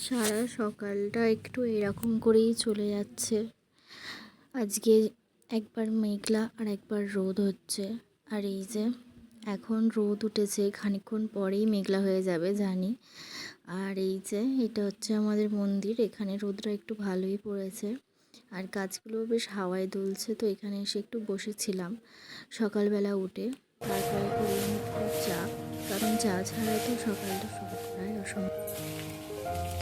সারা সকালটা একটু এরকম করেই চলে যাচ্ছে। আজকে একবার মেঘলা আর একবার রোদ হচ্ছে। আর এই যে এখন রোদ উঠেছে, খানিকক্ষণ পরেই মেঘলা হয়ে যাবে জানি। আর এই যে এটা হচ্ছে আমাদের মন্দির, এখানে রোদটা একটু ভালোই পড়েছে আর গাছগুলো বেশ হাওয়ায় দুলছে। তো এখানে এসে একটু বসেছিলাম সকালবেলা উঠে। তারপরে করলাম একটু চা, কারণ চা ছাড়া তো সকালটা শুরু করাই অসম্ভব।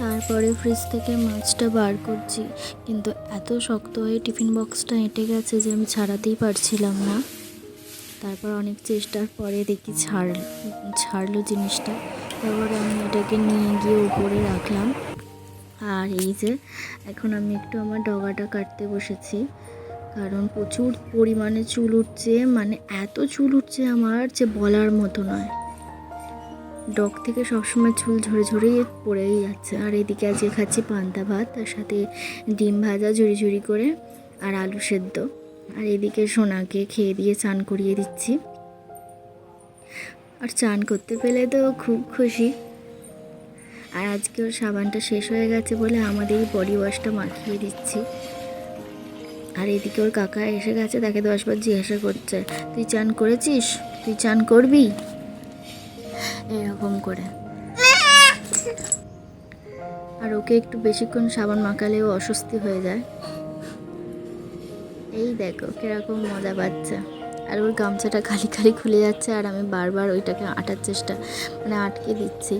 তারপরে ফ্রিজ থেকে মাছটা বার করছি, কিন্তু এত শক্ত হয়ে টিফিন বক্সটা এঁটে গেছে যে আমি ছাড়াতেই পারছিলাম না। তারপর অনেক চেষ্টার পরে দেখি ছাড়লো জিনিসটা। তারপরে আমি এটাকে নিয়ে গিয়ে উপরে রাখলাম। আর এই যে এখন আমি একটু আমার ডগাটা কাটতে বসেছি, কারণ প্রচুর পরিমাণে চুল উঠছে, মানে এত চুল উঠছে আমার যে বলার মতো নয়। ডগ থেকে সবসময় চুল ঝরে ঝরেই পড়েই যাচ্ছে। আর এদিকে আজকে খাচ্ছি পান্তা ভাত, তার সাথে ডিম ভাজা ঝুড়ি ঝুড়ি করে আর আলু সেদ্ধ। আর এদিকে সোনাকে খেয়ে দিয়ে চান করিয়ে দিচ্ছি। আর চান করতে পেলে তো খুব খুশি। আর আজকে ওর সাবানটা শেষ হয়ে গেছে বলে আমাদের বডি ওয়াশটা মাখিয়ে দিচ্ছি। আর এদিকে ওর কাকা এসে গেছে, তাকে 10 বার জিজ্ঞাসা করছে, তুই চান করেছিস, তুই চান করবি, এরকম করে। আর ওকে একটু বেশিক্ষণ সাবান মাখালেও অস্বস্তি হয়ে যায়। এই দেখো কিরকম মজা পাচ্ছে। আর ওর গামছাটা খালি খালি খুলে যাচ্ছে, আর আমি বারবার ওইটাকে আটার চেষ্টা, মানে আটকে দিচ্ছি।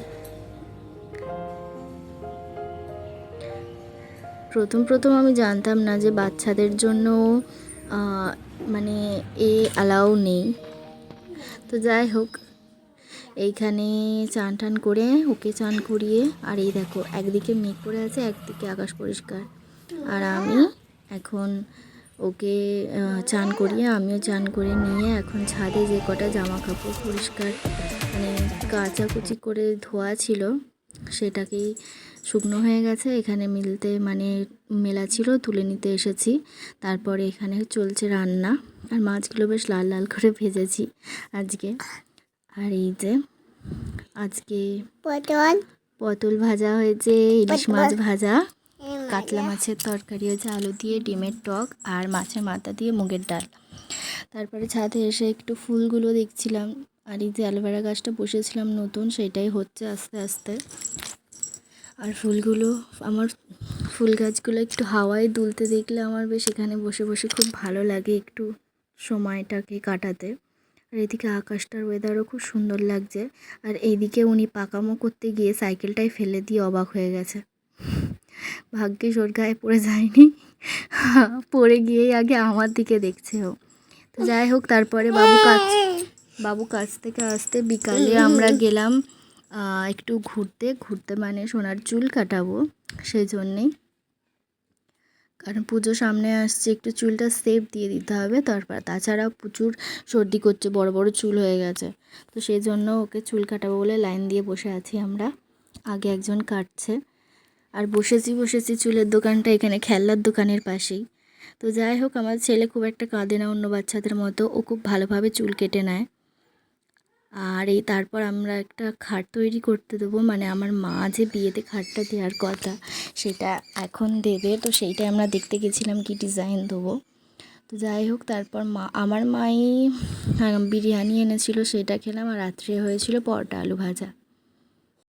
প্রথম আমি জানতাম না যে বাচ্চাদের জন্য মানে অ্যালাউ নেই। তো যাই হোক, এইখানে চান টান করে ওকে চান করিয়ে, আর এই দেখো একদিকে মেঘ করে আছে, একদিকে আকাশ পরিষ্কার। আর আমি এখন ওকে চান করিয়ে আমিও চান করে নিয়ে এখন ছাদে যে কটা জামা কাপড় পরিষ্কার, মানে কাচাকুচি করে ধোয়া ছিল সেটাকেই শুকনো হয়ে গেছে, এখানে মেলা ছিল, তুলে নিতে এসেছি। তারপরে এখানে চলছে রান্না, আর মাছগুলো বেশ লাল লাল করে ভেজেছি আজকে। আর এই যে আজকে পটল ভাজা হয়েছে, ইলিশ মাছ ভাজা, কাতলা মাছের তরকারি হয়েছে, আলু দিয়ে ডিমের টক, আর মাছের মাথা দিয়ে মুগের ডাল। তারপরে ছাদে এসে একটু ফুলগুলো দেখছিলাম। আর এই যে অ্যালোভেরা গাছটা বসেছিলাম নতুন, সেটাই হচ্ছে আস্তে আস্তে। আর আমার ফুল গাছগুলো একটু হাওয়ায় দুলতে দেখলে আমার বেশ এখানে বসে বসে খুব ভালো লাগে একটু সময়টাকে কাটাতে। আর এদিকে আকাশটার ওয়েদারও খুব সুন্দর লাগছে। আর এইদিকে উনি পাকামো করতে গিয়ে সাইকেলটাই ফেলে দিয়ে অবাক হয়ে গেছে। ভাগ্যিস ওর গায়ে পড়ে যায়নি, পড়ে গিয়েই আগে আমার দিকে দেখছে ও। তো যাই হোক, তারপরে বাবু কাছ থেকে আসতে বিকালে আমরা গেলাম একটু ঘুরতে মানে সোনার চুল কাটাবো সেই জন্যেই, কারণ পুজো সামনে আসছে, একটু চুলটা সেপ দিয়ে দিতে হবে। তাছাড়া প্রচুর সর্দি করছে, বড় বড় চুল হয়ে গেছে। তো সেই জন্য ওকে চুল কাটাবো বলে লাইন দিয়ে বসে আছি আমরা, আগে একজন কাটছে। আর বসেছি চুলের দোকানটা এখানে খেলনার দোকানের পাশেই। তো যাই হোক, আমার ছেলে খুব একটা কাঁদে না অন্য বাচ্চাদের মতো, ও খুব ভালোভাবে চুল কেটে নেয়। আর তারপর আমরা একটা খাট তৈরি করতে দেবো, মানে আমার মা যে বিয়েতে খাটটা দেওয়ার কথা সেটা এখন দেবে। তো সেইটাই আমরা দেখতে গেছিলাম কি ডিজাইন দেবো। তো যাই হোক, তারপর আমার মাই বিরিয়ানি এনেছিল, সেটা খেলাম। আর রাত্রে হয়েছিল পরোটা আলু ভাজা।